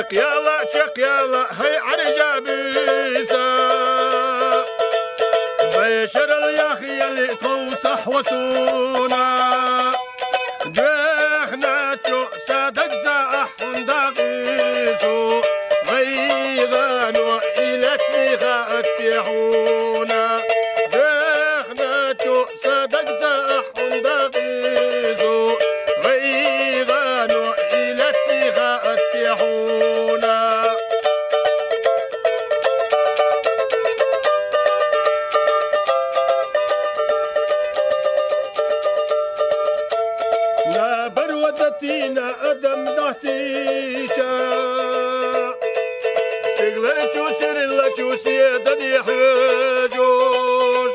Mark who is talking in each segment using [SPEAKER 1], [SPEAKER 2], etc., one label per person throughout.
[SPEAKER 1] شق يلا هي عرجابيسا بشر الياخي اللي توصح وسونا جهنا تو صدق زاح دقيسو غيظان وإلى تليخا افتحونا جهنا تو صدق زاح دقيسو غيظان وإلى تليخا افتحونا لا برودتينا أدم دهتيشا استقلال شوسر الله شوسي ددي حجوش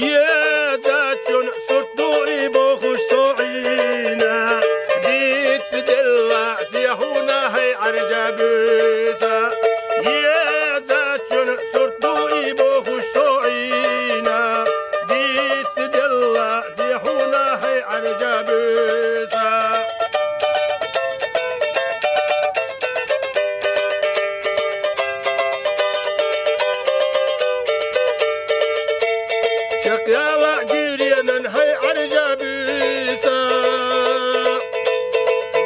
[SPEAKER 1] يا ذاتون صرتو إبوخش صعينا ديت سدلا تيهونا هي عرجابيسا يا ذاتون صرتو إبوخش صعينا ديت سدلا تيهونا هي عرجابيسا شق يلا جيرينا هي عرجابيسا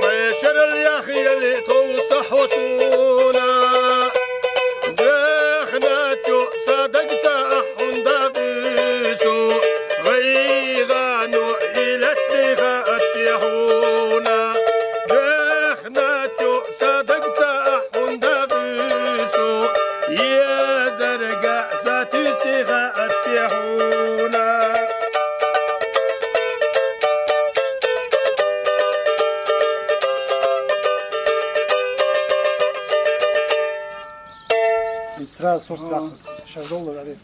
[SPEAKER 1] بشر الياخي اللي توصح وسونا دخنا تو صدقت أحن دقيسو غيظانو إلى استيخا استيحونا دخنا تو صدقت أحن دقيسو يا زرقاء ذاتي استيخا استيحونا
[SPEAKER 2] سراج صوت شغل عليه